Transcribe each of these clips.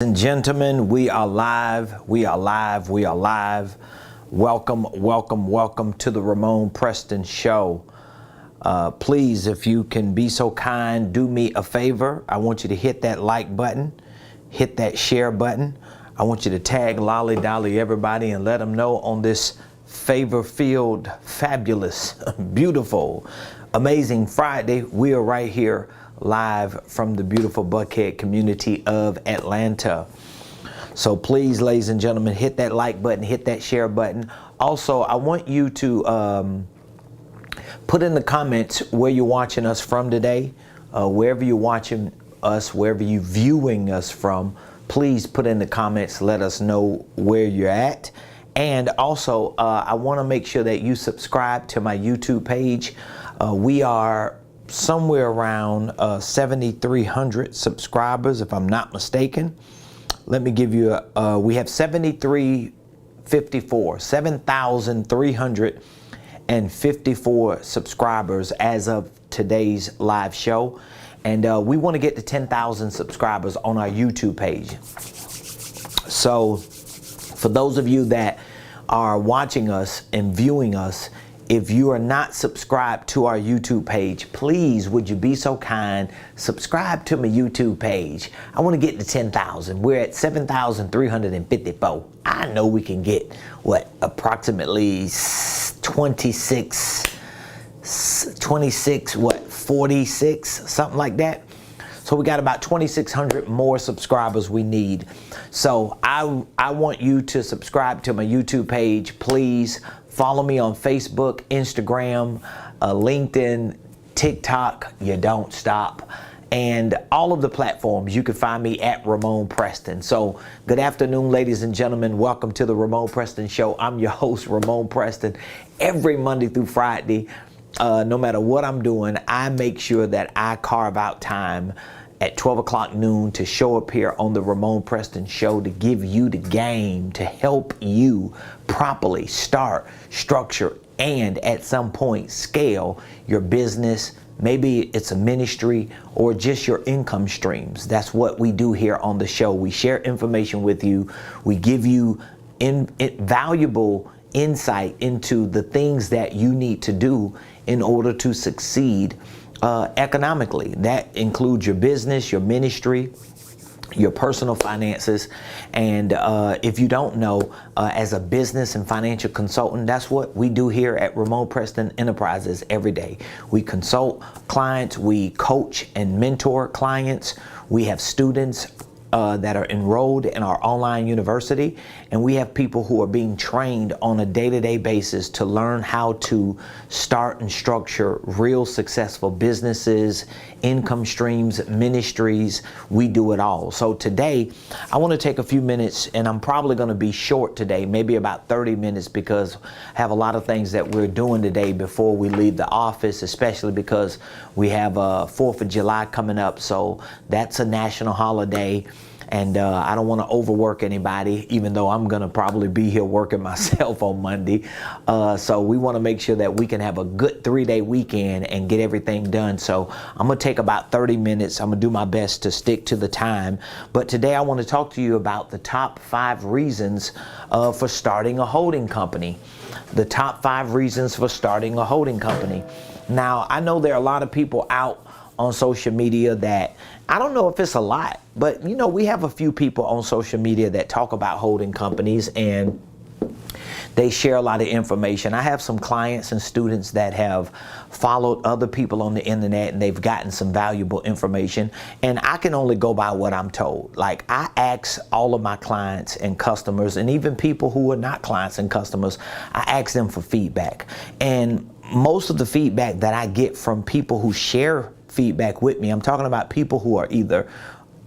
And gentlemen, we are live. Welcome to the Ramon Preston Show. Please, if you can be so kind, do me a favor. I want you to hit that like button, hit that share button. I want you to tag Lolly Dolly everybody and let them know on this favor-filled, fabulous, beautiful, amazing Friday. We are right here live from the beautiful Buckhead community of Atlanta. So please, ladies and gentlemen, hit that like button, hit that share button. Also, I want you to put in the comments where you're watching us from today, wherever you're watching us, wherever you're viewing us from. Please put in the comments, let us know where you're at. And also, I want to make sure that you subscribe to my YouTube page. We are somewhere around 7,300 subscribers, if I'm not mistaken. Let me give you we have 7,354 subscribers as of today's live show. And we want to get to 10,000 subscribers on our YouTube page. So for those of you that are watching us and viewing us, if you are not subscribed to our YouTube page, please, would you be so kind, subscribe to my YouTube page. I want to get to 10,000. We're at 7,354. I know we can get, approximately 46, 46, something like that. So we got about 2,600 more subscribers we need. So I want you to subscribe to my YouTube page, please. Follow me on Facebook, Instagram, LinkedIn, TikTok. You don't stop. And all of the platforms, you can find me at Ramon Preston. So good afternoon, ladies and gentlemen. Welcome to the Ramon Preston Show. I'm your host, Ramon Preston. Every Monday through Friday, no matter what I'm doing, I make sure that I carve out time at 12 o'clock noon to show up here on the Ramon Preston Show to give you the game, to help you properly start, structure, and at some point scale your business. Maybe it's a ministry or just your income streams. That's what we do here on the show. We share information with you. We give you valuable insight into the things that you need to do in order to succeed economically. That includes your business, your ministry, your personal finances. And if you don't know, as a business and financial consultant, that's what we do here at Ramon Preston Enterprises every day. We consult clients, we coach and mentor clients. We have students that are enrolled in our online university, and we have people who are being trained on a day-to-day basis to learn how to start and structure real successful businesses, income streams, ministries. We do it all. So today I want to take a few minutes, and I'm probably going to be short today, maybe about 30 minutes, because I have a lot of things that we're doing today before we leave the office, especially because we have 4th of July coming up. So that's a national holiday. And I don't want to overwork anybody, even though I'm going to probably be here working myself on Monday. So we want to make sure that we can have a good 3-day weekend and get everything done. So I'm going to take about 30 minutes. I'm going to do my best to stick to the time. But today I want to talk to you about the top 5 reasons for starting a holding company. The top 5 reasons for starting a holding company. Now, I know there are a lot of people out on social media that, I don't know if it's a lot, but you know, we have a few people on social media that talk about holding companies and they share a lot of information. I have some clients and students that have followed other people on the internet and they've gotten some valuable information, and I can only go by what I'm told. Like, I ask all of my clients and customers, and even people who are not clients and customers, I ask them for feedback. And most of the feedback that I get from people who share feedback with me, I'm talking about people who are either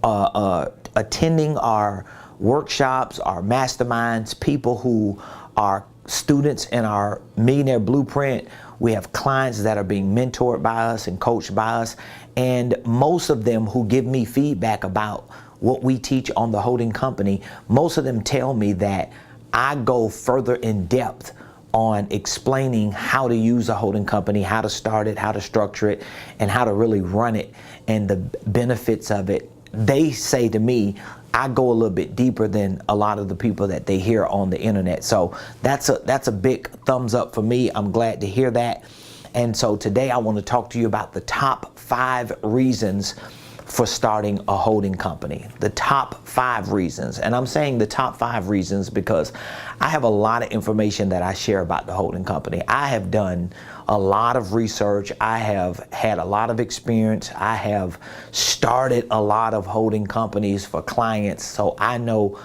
attending our workshops, our masterminds, people who are students in our Millionaire Blueprint. We have clients that are being mentored by us and coached by us, and most of them who give me feedback about what we teach on the holding company, most of them tell me that I go further in depth on explaining how to use a holding company, how to start it, how to structure it, and how to really run it, and the benefits of it. They say to me, I go a little bit deeper than a lot of the people that they hear on the internet. So that's a big thumbs up for me. I'm glad to hear that. And so today I want to talk to you about the top 5 reasons for starting a holding company. The top 5 reasons. And I'm saying the top 5 reasons because I have a lot of information that I share about the holding company. I have done a lot of research. I have had a lot of experience. I have started a lot of holding companies for clients. So I know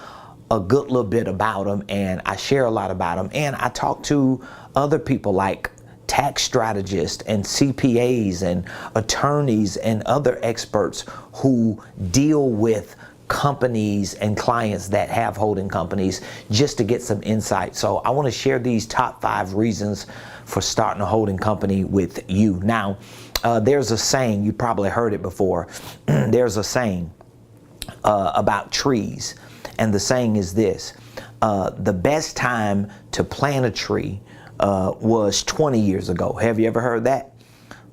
a good little bit about them, and I share a lot about them. And I talk to other people like tax strategists and CPAs and attorneys and other experts who deal with companies and clients that have holding companies, just to get some insight. So I want to share these top 5 reasons for starting a holding company with you. Now, there's a saying, you probably heard it before. There's a saying about trees, and the saying is this: the best time to plant a tree was 20 years ago. Have you ever heard that?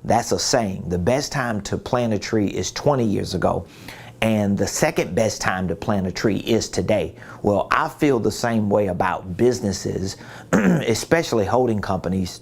That's a saying. The best time to plant a tree is 20 years ago. And the second best time to plant a tree is today. Well, I feel the same way about businesses, especially holding companies,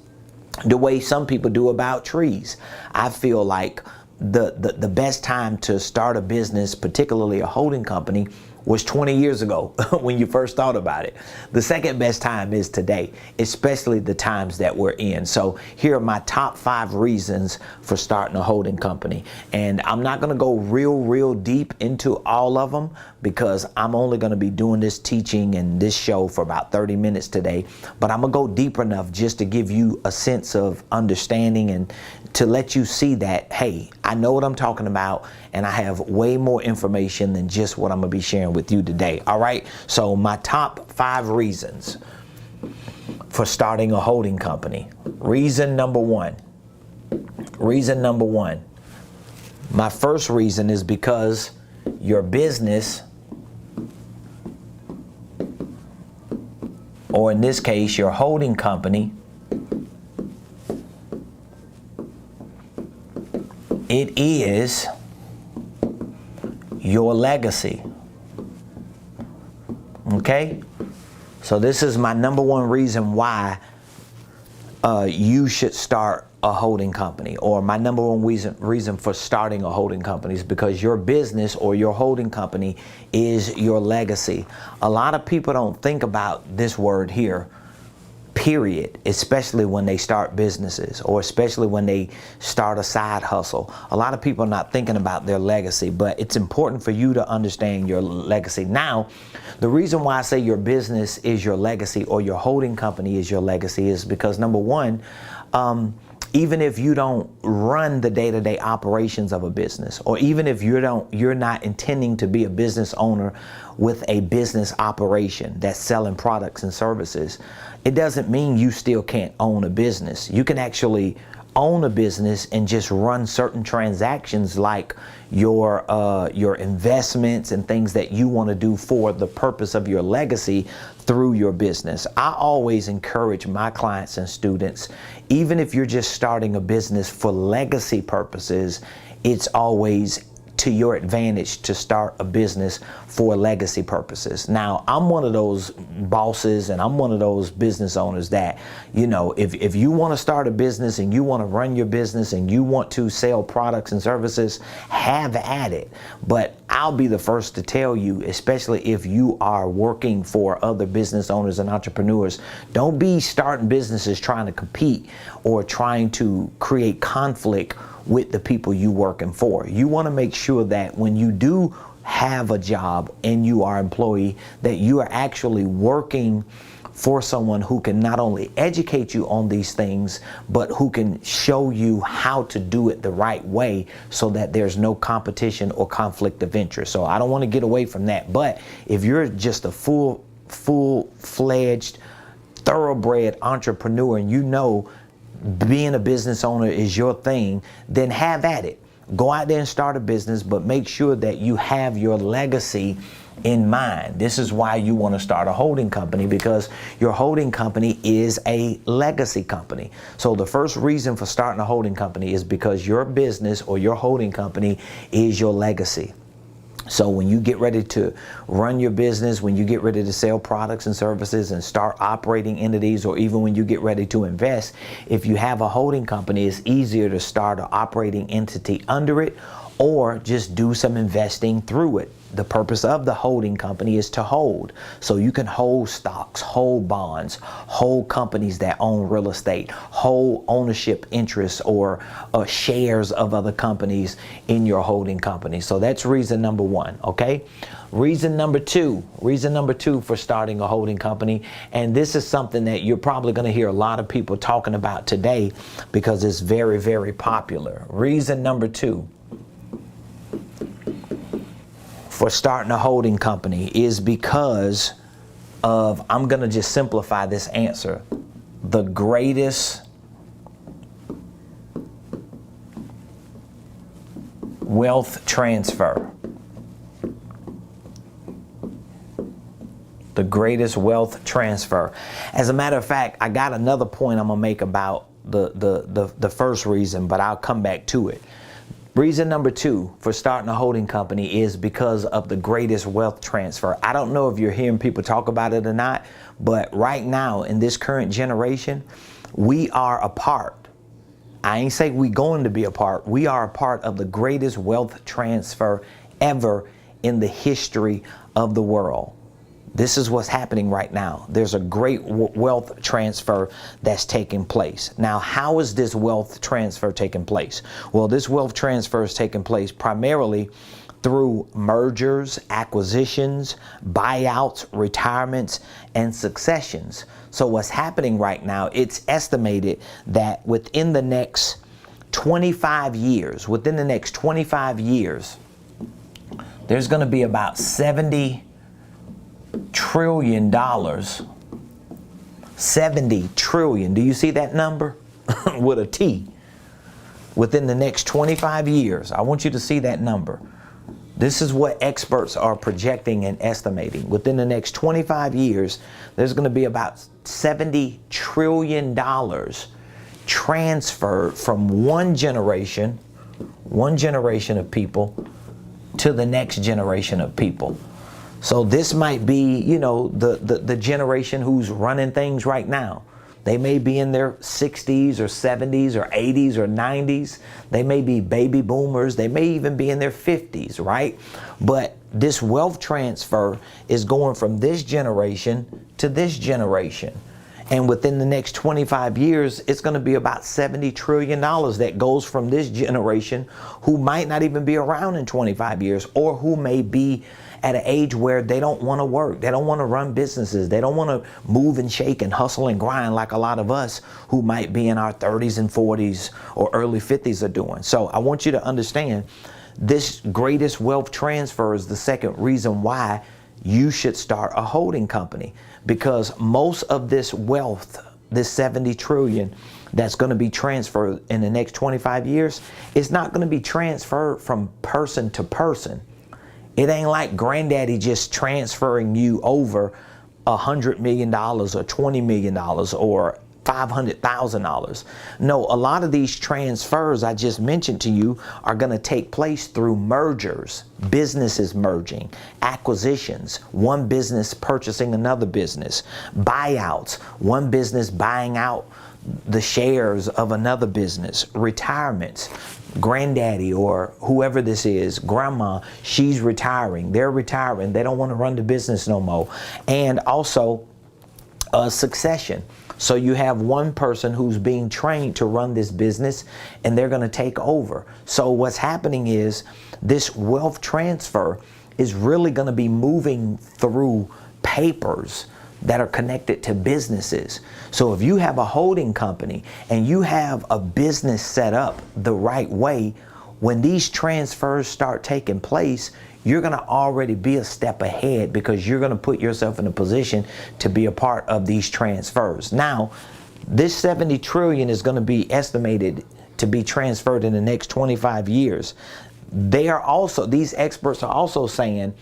the way some people do about trees. I feel like the best time to start a business, particularly a holding company, was 20 years ago when you first thought about it. The second best time is today, especially the times that we're in. So here are my top 5 reasons for starting a holding company. And I'm not gonna go real deep into all of them because I'm only gonna be doing this teaching and this show for about 30 minutes today. But I'm gonna go deep enough just to give you a sense of understanding and to let you see that, hey, I know what I'm talking about, and I have way more information than just what I'm gonna be sharing with you today. All right, so my top 5 reasons for starting a holding company. Reason number one, my first reason is because your business, or in this case, your holding company, it is your legacy. Okay? So this is my number 1 reason why you should start a holding company, or my number 1 reason for starting a holding company is because your business or your holding company is your legacy. A lot of people don't think about this word here, period, especially when they start businesses or especially when they start a side hustle. A lot of people are not thinking about their legacy, but it's important for you to understand your legacy. Now, the reason why I say your business is your legacy or your holding company is your legacy is because number 1, even if you don't run the day-to-day operations of a business, or even if you're not intending to be a business owner with a business operation that's selling products and services, it doesn't mean you still can't own a business. You can actually own a business and just run certain transactions like your investments and things that you want to do for the purpose of your legacy through your business. I always encourage my clients and students, even if you're just starting a business for legacy purposes, it's always to your advantage to start a business for legacy purposes. Now, I'm one of those bosses and I'm one of those business owners that, you know, if you want to start a business and you want to run your business and you want to sell products and services, have at it. But I'll be the first to tell you, especially if you are working for other business owners and entrepreneurs, don't be starting businesses trying to compete or trying to create conflict with the people you working for. You want to make sure that when you do have a job and you are an employee, that you are actually working for someone who can not only educate you on these things, but who can show you how to do it the right way so that there's no competition or conflict of interest. So I don't want to get away from that. But if you're just a full-fledged, thoroughbred entrepreneur and you know being a business owner is your thing, then have at it. Go out there and start a business, but make sure that you have your legacy in mind. This is why you want to start a holding company, because your holding company is a legacy company. So the first reason for starting a holding company is because your business or your holding company is your legacy. So when you get ready to run your business, when you get ready to sell products and services and start operating entities, or even when you get ready to invest, if you have a holding company, it's easier to start an operating entity under it or just do some investing through it. The purpose of the holding company is to hold. So you can hold stocks, hold bonds, hold companies that own real estate, hold ownership interests or shares of other companies in your holding company. So that's reason number one, okay? Reason number two for starting a holding company, and this is something that you're probably going to hear a lot of people talking about today because it's very, very popular. Reason number two for starting a holding company is because of, I'm going to just simplify this answer, the greatest wealth transfer. The greatest wealth transfer. As a matter of fact, I got another point I'm going to make about the first reason, but I'll come back to it. Reason number two for starting a holding company is because of the greatest wealth transfer. I don't know if you're hearing people talk about it or not, but right now in this current generation, we are a part. I ain't say we going to be a part. We are a part of the greatest wealth transfer ever in the history of the world. This is what's happening right now. There's a great wealth transfer that's taking place. Now, how is this wealth transfer taking place? Well, this wealth transfer is taking place primarily through mergers, acquisitions, buyouts, retirements, and successions. So what's happening right now, it's estimated that within the next 25 years, there's going to be about $70 trillion. 70 trillion. Do you see that number? With a T. Within the next 25 years. I want you to see that number. This is what experts are projecting and estimating. Within the next 25 years, there's going to be about $70 trillion transferred from one generation of people to the next generation of people. So this might be, you know, the generation who's running things right now. They may be in their 60s or 70s or 80s or 90s. They may be baby boomers. They may even be in their 50s, right? But this wealth transfer is going from this generation to this generation. And within the next 25 years, it's going to be about $70 trillion that goes from this generation who might not even be around in 25 years, or who may be at an age where they don't want to work. They don't want to run businesses. They don't want to move and shake and hustle and grind like a lot of us who might be in our 30s and 40s or early 50s are doing. So I want you to understand this greatest wealth transfer is the second reason why you should start a holding company, because most of this wealth, this 70 trillion that's going to be transferred in the next 25 years, is not going to be transferred from person to person. It ain't like granddaddy just transferring you over $100 million or $20 million or $500,000. No, a lot of these transfers I just mentioned to you are going to take place through mergers, businesses merging, acquisitions, one business purchasing another business, buyouts, one business buying out the shares of another business, retirements. Granddaddy or whoever this is, grandma, she's retiring. They're retiring. They don't want to run the business no more. And also succession. So you have one person who's being trained to run this business and they're going to take over. So what's happening is this wealth transfer is really going to be moving through papers that are connected to businesses. So if you have a holding company and you have a business set up the right way, when these transfers start taking place, you're going to already be a step ahead, because you're going to put yourself in a position to be a part of these transfers. Now, this 70 trillion is going to be estimated to be transferred in the next 25 years. These experts are also saying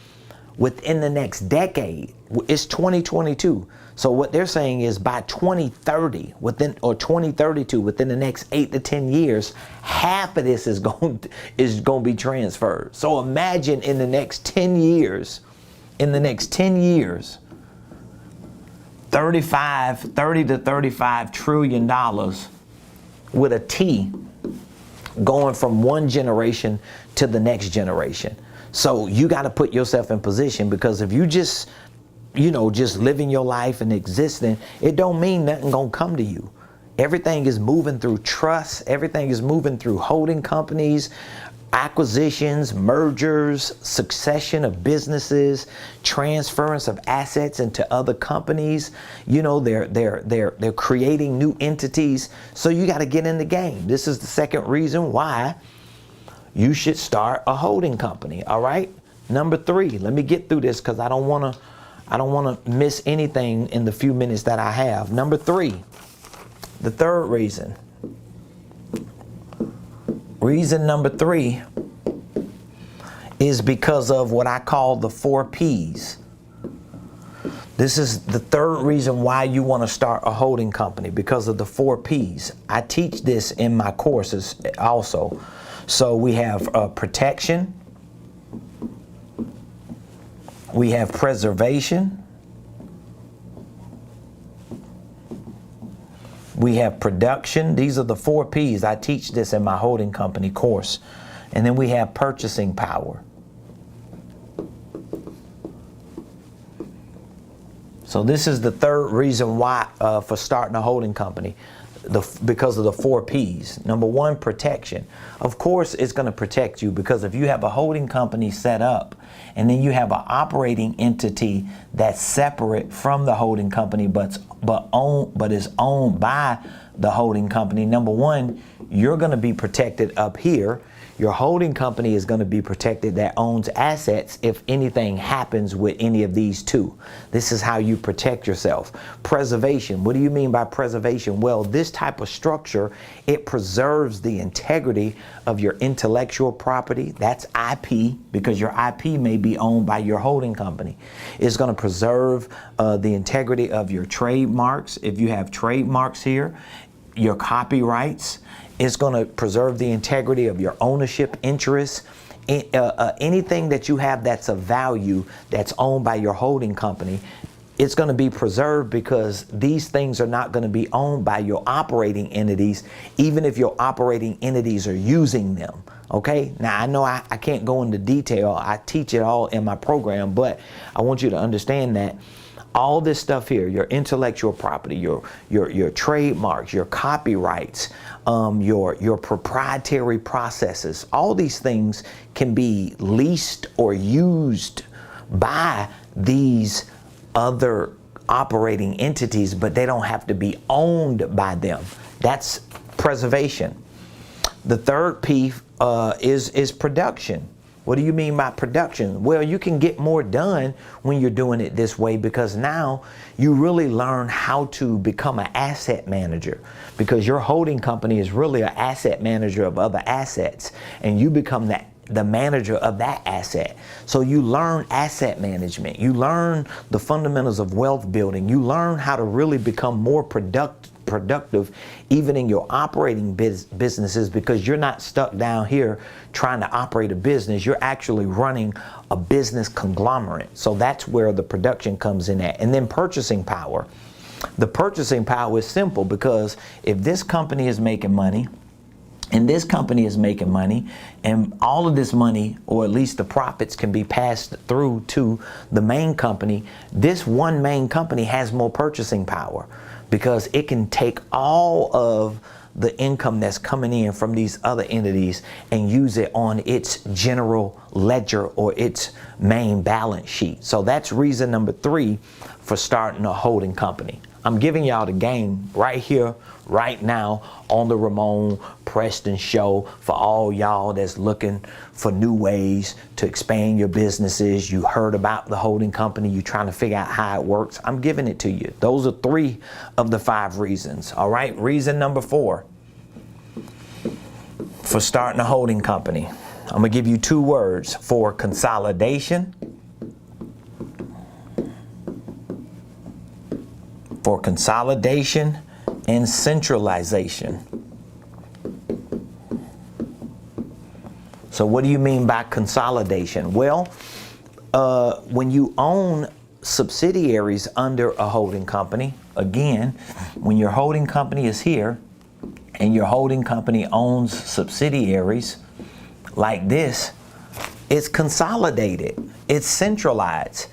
within the next decade. It's 2022. So what they're saying is by 2030, or 2032, within the next 8 to 10 years, half of this is going to be transferred. So imagine in the next 10 years, 30 to 35 trillion dollars with a T going from one generation to the next generation. So you got to put yourself in position, because if you just living your life and existing, it don't mean nothing gonna come to you. Everything is moving through trust. Everything is moving through holding companies, acquisitions, mergers, succession of businesses, transference of assets into other companies. They're creating new entities. So you got to get in the game. This is the second reason why you should start a holding company. All right. Number 3, let me get through this because I don't want to miss anything in the few minutes that I have. Number 3, the third reason. Reason number 3 is because of what I call the 4 Ps. This is the third reason why you want to start a holding company, because of the 4 Ps. I teach this in my courses also. So we have protection, we have preservation, we have production. These are the 4 Ps. I teach this in my holding company course. And then we have purchasing power. So this is the third reason why for starting a holding company, because of the 4 Ps. Number 1, protection. Of course, it's going to protect you, because if you have a holding company set up and then you have an operating entity that's separate from the holding company but is owned by the holding company, number 1, you're going to be protected up here. Your holding company is going to be protected that owns assets if anything happens with any of these two. This is how you protect yourself. Preservation. What do you mean by preservation? Well, this type of structure, it preserves the integrity of your intellectual property. That's IP, because your IP may be owned by your holding company. It's going to preserve the integrity of your trademarks. If you have trademarks here, your copyrights. It's going to preserve the integrity of your ownership interests. Anything that you have that's of value that's owned by your holding company, it's going to be preserved, because these things are not going to be owned by your operating entities, even if your operating entities are using them. Okay, now I know I can't go into detail. I teach it all in my program, but I want you to understand that all this stuff here, your intellectual property, your trademarks, your copyrights, your proprietary processes, all these things can be leased or used by these other operating entities, but they don't have to be owned by them. That's preservation. The third P is production. What do you mean by production? Well, you can get more done when you're doing it this way, because now you really learn how to become an asset manager, because your holding company is really an asset manager of other assets, and you become the manager of that asset. So you learn asset management. You learn the fundamentals of wealth building. You learn how to really become more productive even in your operating businesses, because you're not stuck down here trying to operate a business. You're actually running a business conglomerate. So that's where the production comes in at. And then purchasing power. The purchasing power is simple, because if this company is making money and this company is making money, and all of this money, or at least the profits, can be passed through to the main company, this one main company has more purchasing power, because it can take all of the income that's coming in from these other entities and use it on its general ledger or its main balance sheet. So that's reason number 3 for starting a holding company. I'm giving y'all the game right here, right now, on the Ramon Preston Show, for all y'all that's looking for new ways to expand your businesses. You heard about the holding company, you're trying to figure out how it works. I'm giving it to you. Those are 3 of the 5 reasons. All right, reason number 4 for starting a holding company. I'm gonna give you 2 words: for consolidation for consolidation and centralization. So what do you mean by consolidation? Well, when you own subsidiaries under a holding company, again, when your holding company is here and your holding company owns subsidiaries like this, it's consolidated, it's centralized.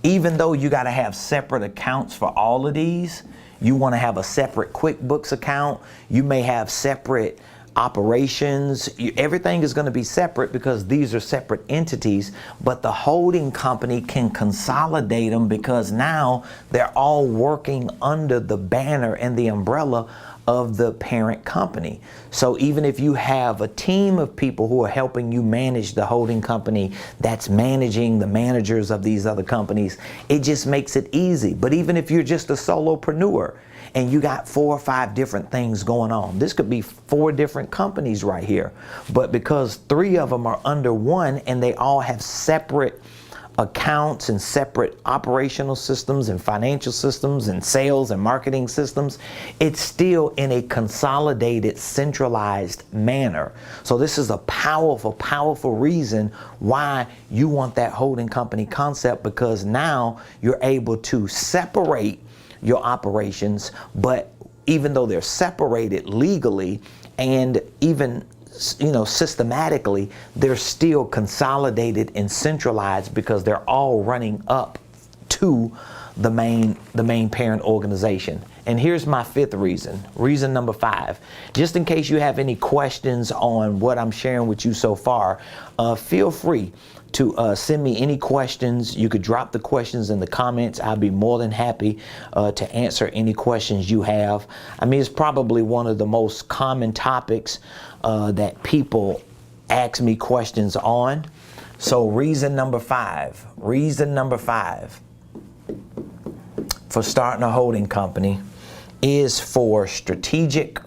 Even though you got to have separate accounts for all of these, you want to have a separate QuickBooks account, you may have separate operations, everything is going to be separate because these are separate entities, but the holding company can consolidate them because now they're all working under the banner and the umbrella of the parent company. So even if you have a team of people who are helping you manage the holding company that's managing the managers of these other companies, it just makes it easy. But even if you're just a solopreneur and you got 4 or 5 different things going on, this could be 4 different companies right here, but because 3 of them are under one and they all have separate accounts and separate operational systems and financial systems and sales and marketing systems, it's still in a consolidated, centralized manner. So this is a powerful, powerful reason why you want that holding company concept, because now you're able to separate your operations, but even though they're separated legally and even systematically, they're still consolidated and centralized because they're all running up to the main parent organization. And here's my 5th reason, reason number 5. Just in case you have any questions on what I'm sharing with you so far, feel free to send me any questions. You could drop the questions in the comments. I'll be more than happy to answer any questions you have. I mean, it's probably one of the most common topics that people ask me questions on. So reason number 5 for starting a holding company is for strategic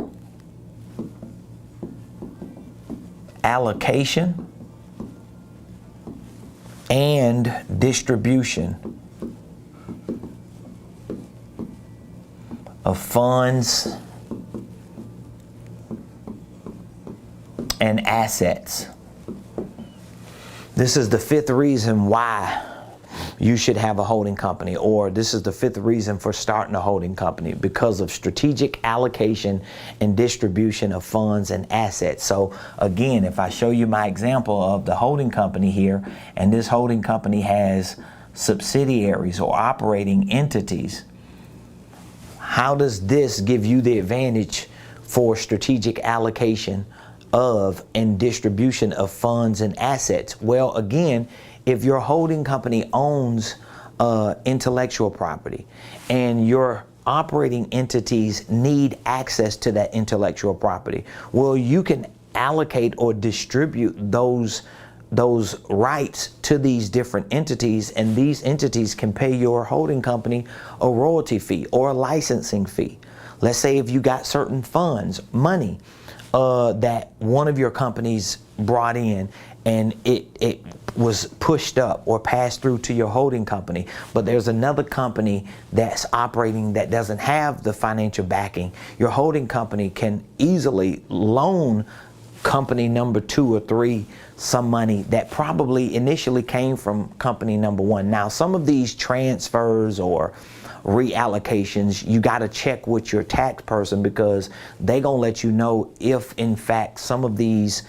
allocation and distribution of funds and assets. This is the 5th reason why you should have a holding company, or this is the 5th reason for starting a holding company, because of strategic allocation and distribution of funds and assets. So again, if I show you my example of the holding company here, and this holding company has subsidiaries or operating entities, how does this give you the advantage for strategic allocation of and distribution of funds and assets? Well, again, if your holding company owns intellectual property and your operating entities need access to that intellectual property, well, you can allocate or distribute those rights to these different entities, and these entities can pay your holding company a royalty fee or a licensing fee. Let's say if you got certain funds, money, that one of your companies brought in and it was pushed up or passed through to your holding company, but there's another company that's operating that doesn't have the financial backing, your holding company can easily loan company number 2 or 3 some money that probably initially came from company number 1. Now, some of these transfers or reallocations, you got to check with your tax person, because they gonna let you know if in fact some of these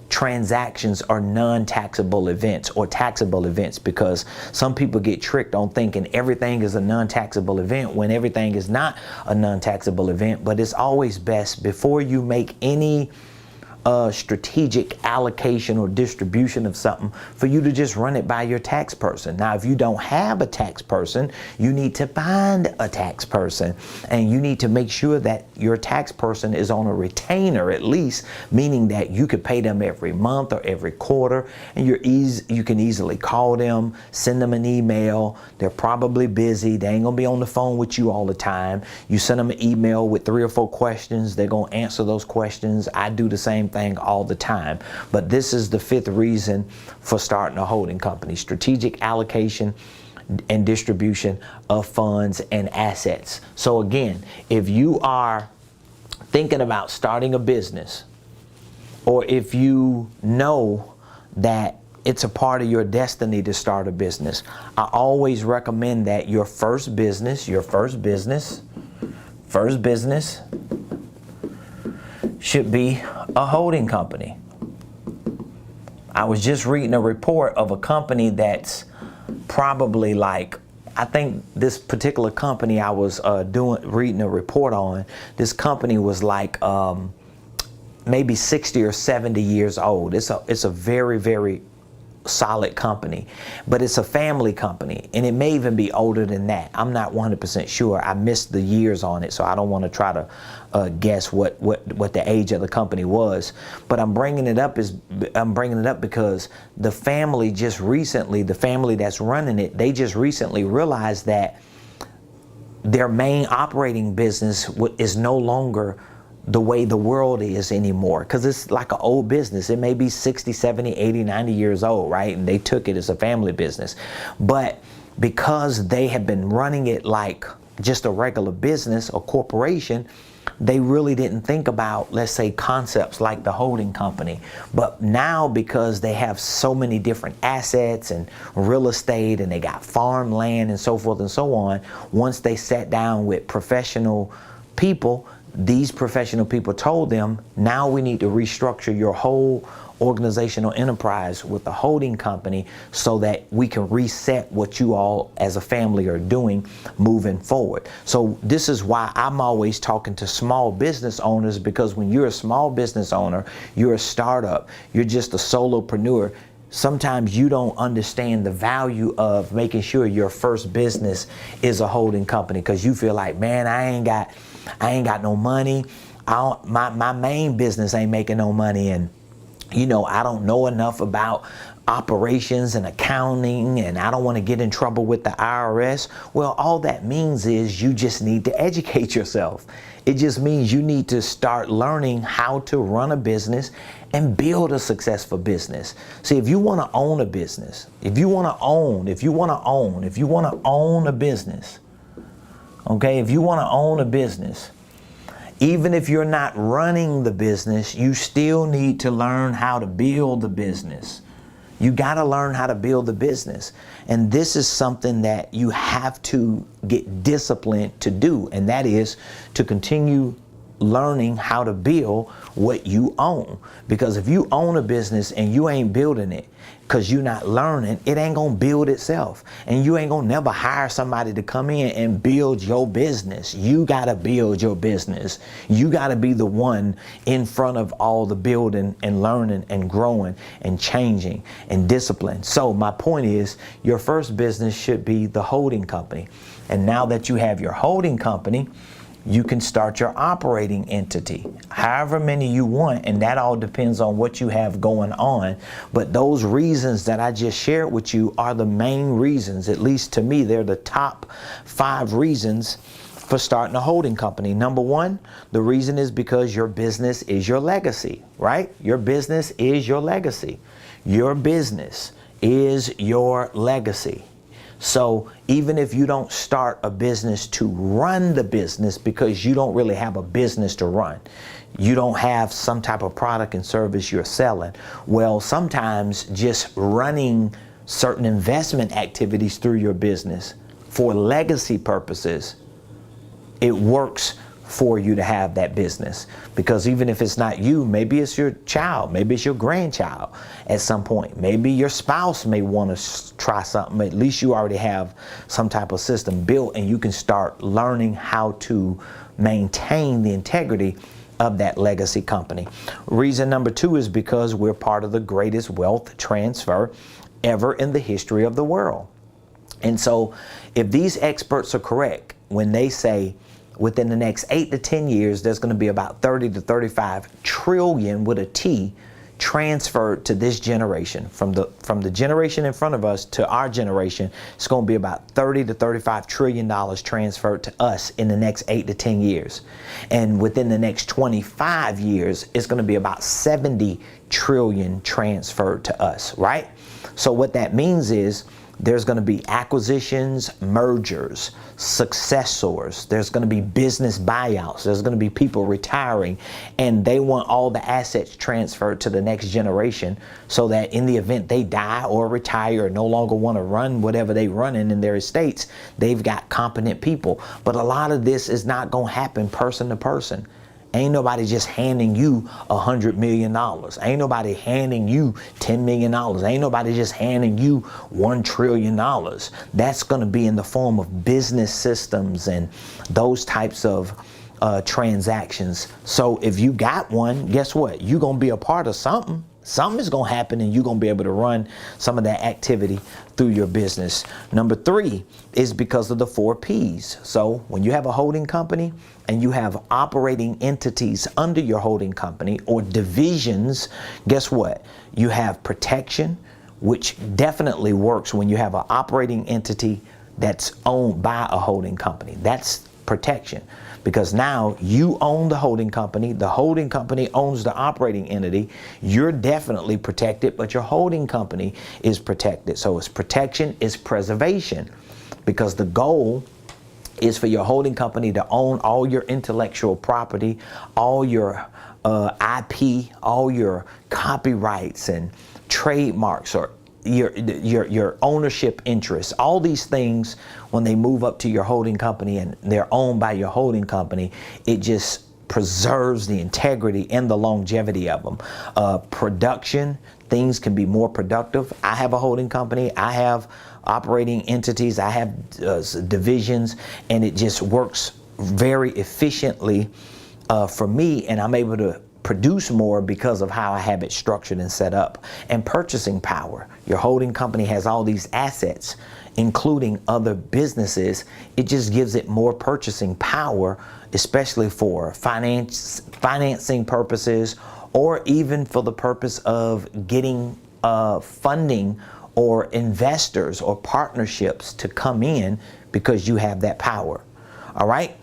transactions are non-taxable events or taxable events, because some people get tricked on thinking everything is a non-taxable event when everything is not a non-taxable event. But it's always best, before you make any strategic allocation or distribution of something, for you to just run it by your tax person. Now, if you don't have a tax person, you need to find a tax person, and you need to make sure that your tax person is on a retainer at least, meaning that you could pay them every month or every quarter, and you can easily call them, send them an email. They're probably busy. They ain't gonna be on the phone with you all the time. You send them an email with 3 or 4 questions. They're gonna answer those questions. I do the same thing all the time. But this is the 5th reason for starting a holding company: strategic allocation and distribution of funds and assets. So again, if you are thinking about starting a business, or if you know that it's a part of your destiny to start a business, I always recommend that your first business should be a holding company. I was just reading a report of a company that's probably like, I think this particular company I was reading a report on, this company was like maybe 60 or 70 years old. It's a very, very solid company, but it's a family company, and it may even be older than that. I'm not 100% sure. I missed the years on it, so I don't want to try to guess what the age of the company was. But I'm bringing it up because the family the family that's running it, they just recently realized that their main operating business is no longer the way the world is anymore, because it's like an old business. It may be 60, 70, 80, 90 years old, right? And they took it as a family business. But because they have been running it like just a regular business or corporation, they really didn't think about, let's say, concepts like the holding company. But now, because they have so many different assets and real estate, and they got farmland and so forth and so on, once they sat down with professional people, these professional people told them, now we need to restructure your whole organizational enterprise with the holding company so that we can reset what you all as a family are doing moving forward. So this is why I'm always talking to small business owners, because when you're a small business owner, you're a startup, you're just a solopreneur, sometimes you don't understand the value of making sure your first business is a holding company, because you feel like, man, I ain't got no money. My main business ain't making no money, and I don't know enough about operations and accounting, and I don't want to get in trouble with the IRS. Well, all that means is you just need to educate yourself. It just means you need to start learning how to run a business and build a successful business. See, if you want to own a business, if you want to own a business, okay, if you want to own a business, even if you're not running the business, you still need to learn how to build the business. You got to learn how to build the business. And this is something that you have to get disciplined to do, and that is to continue learning how to build what you own. Because if you own a business and you ain't building it, because you're not learning, it ain't gonna build itself. And you ain't gonna never hire somebody to come in and build your business. You gotta build your business. You gotta be the one in front of all the building and learning and growing and changing and discipline. So my point is, your first business should be the holding company. And now that you have your holding company, you can start your operating entity, however many you want, and that all depends on what you have going on. But those reasons that I just shared with you are the main reasons. At least to me, they're the top 5 reasons for starting a holding company. Number 1, the reason is because your business is your legacy, right? Your business is your legacy. Your business is your legacy. So even if you don't start a business to run the business, because you don't really have a business to run, you don't have some type of product and service you're selling, well, sometimes just running certain investment activities through your business for legacy purposes, it works for you to have that business. Because even if it's not you, maybe it's your child, maybe it's your grandchild at some point, maybe your spouse may want to try something. At least you already have some type of system built, and you can start learning how to maintain the integrity of that legacy company. Reason number 2 is because we're part of the greatest wealth transfer ever in the history of the world. And so if these experts are correct when they say within the next 8 to 10 years, there's going to be about 30 to 35 trillion with a T transferred to this generation. From the generation in front of us to our generation, it's going to be about 30 to 35 trillion dollars transferred to us in the next 8 to 10 years. And within the next 25 years, it's going to be about 70 trillion transferred to us, right? So what that means is There's going to be acquisitions, mergers, successors. There's going to be business buyouts. There's going to be people retiring, and they want all the assets transferred to the next generation so that in the event they die or retire or no longer want to run whatever they running in their estates, they've got competent people. But a lot of this is not going to happen person to person. Ain't nobody just handing you $100 million. Ain't nobody handing you $10 million. Ain't nobody just handing you $1 trillion. That's going to be in the form of business systems and those types of transactions. So if you got one, guess what? You're going to be a part of something. Something is going to happen, and you're going to be able to run some of that activity through your business. Number 3 is because of the 4 P's. So when you have a holding company and you have operating entities under your holding company or divisions, guess what? You have protection, which definitely works when you have an operating entity that's owned by a holding company. That's protection. Because now you own the holding company owns the operating entity. You're definitely protected, but your holding company is protected. So it's protection, it's preservation, because the goal is for your holding company to own all your intellectual property, all your IP, all your copyrights and trademarks, or your ownership interests. All these things, when they move up to your holding company and they're owned by your holding company, it just preserves the integrity and the longevity of them. Production, things can be more productive. I have a holding company, I have operating entities, I have divisions, and it just works very efficiently for me, and I'm able to produce more because of how I have it structured and set up. And purchasing power. Your holding company has all these assets, including other businesses. It just gives it more purchasing power, especially for financing purposes, or even for the purpose of getting funding or investors or partnerships to come in, because you have that power. All right.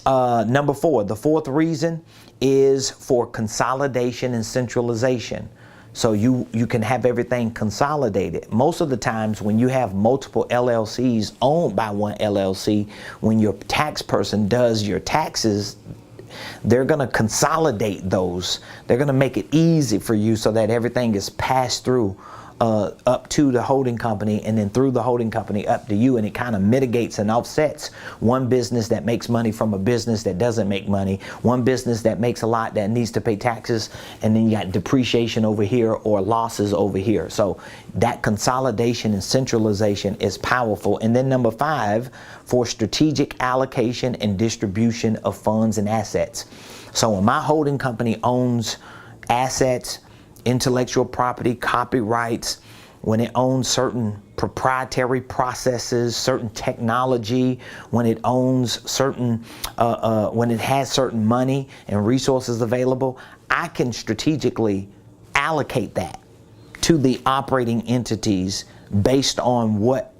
Number 4, the 4th reason is for consolidation and centralization. So you can have everything consolidated. Most of the times when you have multiple LLCs owned by one LLC, when your tax person does your taxes, they're going to consolidate those. They're going to make it easy for you so that everything is passed through up to the holding company, and then through the holding company up to you, and it kind of mitigates and offsets one business that makes money from a business that doesn't make money, one business that makes a lot that needs to pay taxes, and then you got depreciation over here or losses over here. So that consolidation and centralization is powerful. And then number 5, for strategic allocation and distribution of funds and assets. So when my holding company owns assets, intellectual property, copyrights, when it owns certain proprietary processes, certain technology, when it owns certain, when it has certain money and resources available, I can strategically allocate that to the operating entities based on what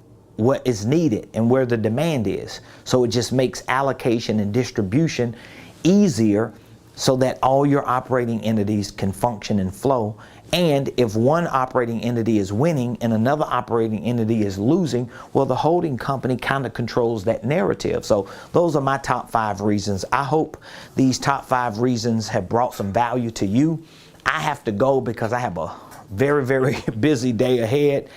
is needed and where the demand is. So it just makes allocation and distribution easier, so that all your operating entities can function and flow. And if one operating entity is winning and another operating entity is losing, well, the holding company kind of controls that narrative. So those are my top 5 reasons. I hope these top 5 reasons have brought some value to you. I have to go because I have a very, very busy day ahead.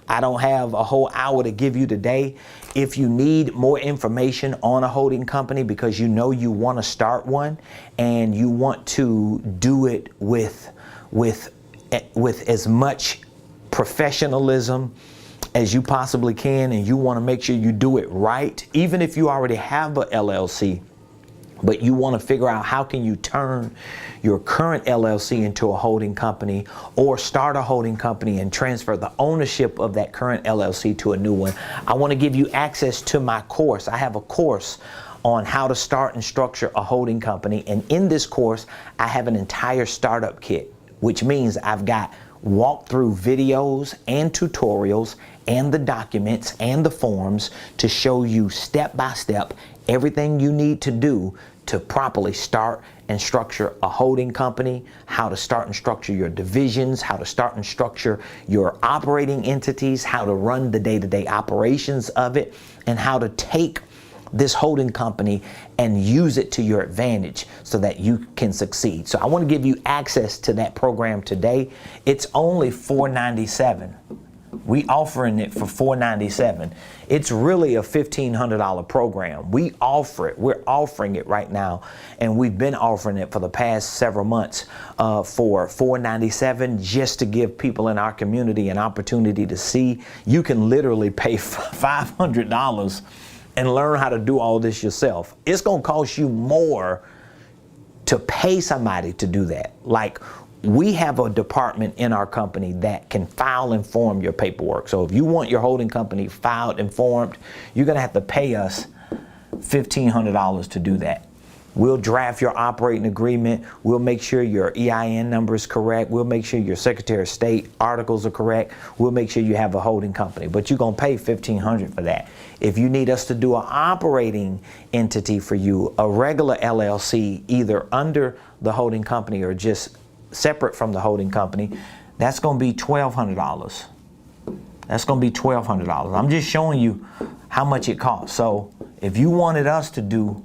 I don't have a whole hour to give you today. If you need more information on a holding company because you know you want to start one and you want to do it with as much professionalism as you possibly can, and you want to make sure you do it right, even if you already have a LLC, but you want to figure out how can you turn your current LLC into a holding company, or start a holding company and transfer the ownership of that current LLC to a new one. I want to give you access to my course. I have a course on how to start and structure a holding company. And in this course, I have an entire startup kit, which means I've got walkthrough videos and tutorials and the documents and the forms to show you step by step everything you need to do to properly start and structure a holding company, how to start and structure your divisions, how to start and structure your operating entities, how to run the day-to-day operations of it, and how to take this holding company and use it to your advantage so that you can succeed. So I want to give you access to that program today. It's only $497. We offering it for $497. It's really a $1,500 program. We offer it. We're offering it right now, and we've been offering it for the past several months for $497, just to give people in our community an opportunity to see you can literally pay $500 and learn how to do all this yourself. It's going to cost you more to pay somebody to do that. Like, we have a department in our company that can file and form your paperwork. So if you want your holding company filed and formed, you're going to have to pay us $1,500 to do that. We'll draft your operating agreement. We'll make sure your EIN number is correct. We'll make sure your Secretary of State articles are correct. We'll make sure you have a holding company, but you're going to pay $1,500 for that. If you need us to do an operating entity for you, a regular LLC, either under the holding company or just separate from the holding company, that's going to be $1,200. That's going to be $1,200. I'm just showing you how much it costs. So if you wanted us to do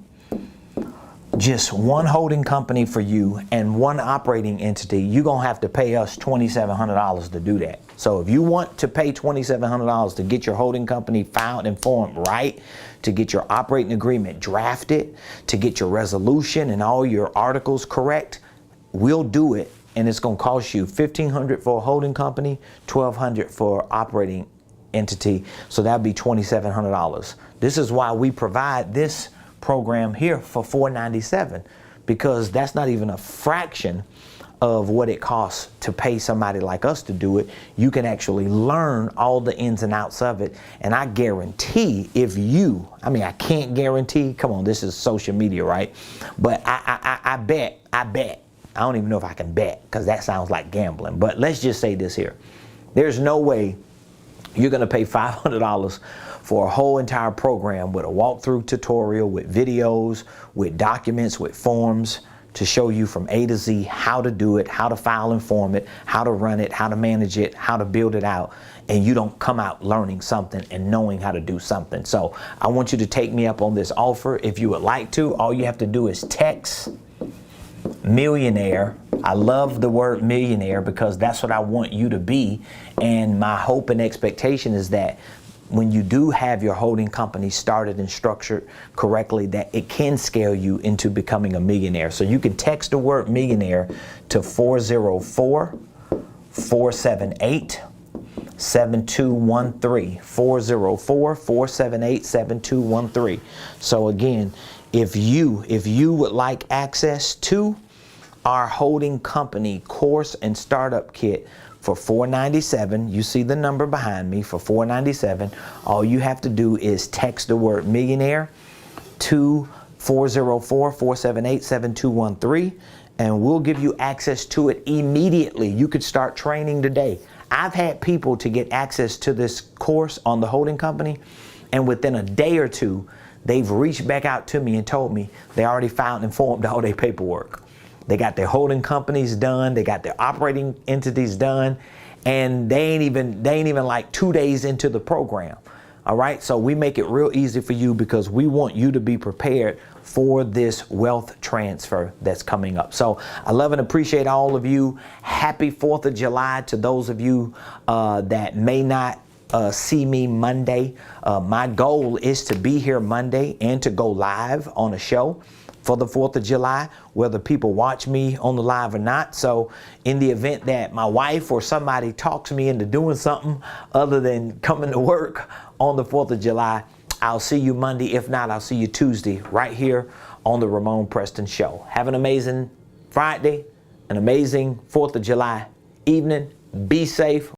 just one holding company for you and one operating entity, you're going to have to pay us $2,700 to do that. So if you want to pay $2,700 to get your holding company filed and formed right, to get your operating agreement drafted, to get your resolution and all your articles correct, we'll do it, and it's going to cost you $1,500 for a holding company, $1,200 for operating entity, so that'd be $2,700. This is why we provide this program here for $497, because that's not even a fraction of what it costs to pay somebody like us to do it. You can actually learn all the ins and outs of it, and I guarantee if you, I can't guarantee, come on, this is social media, right? But I bet, I don't even know if I can bet, because that sounds like gambling, but let's just say this here. There's no way you're going to pay $500 for a whole entire program with a walkthrough tutorial, with videos, with documents, with forms to show you from A to Z how to do it, how to file and form it, how to run it, how to manage it, how to build it out, and you don't come out learning something and knowing how to do something. So I want you to take me up on this offer. If you would like to, all you have to do is text Millionaire. I love the word millionaire because that's what I want you to be. And my hope and expectation is that when you do have your holding company started and structured correctly, that it can scale you into becoming a millionaire. So you can text the word millionaire to 404-478-7213. 404-478-7213. So again, if you would like access to our holding company course and startup kit for $497, you see the number behind me, for $497, all you have to do is text the word millionaire to 404-478-7213, and we'll give you access to it immediately. You could start training today. I've had people to get access to this course on the holding company, and within a day or two, they've reached back out to me and told me they already filed and formed all their paperwork. They got their holding companies done, they got their operating entities done, and they ain't even like 2 days into the program. All right, so we make it real easy for you because we want you to be prepared for this wealth transfer that's coming up. So I love and appreciate all of you. Happy 4th of July to those of you that may not see me Monday. My goal is to be here Monday and to go live on a show for the 4th of July, whether people watch me on the live or not. So in the event that my wife or somebody talks me into doing something other than coming to work on the 4th of July, I'll see you Monday. If not, I'll see you Tuesday right here on the Ramon Preston Show. Have an amazing Friday, an amazing 4th of July evening. Be safe.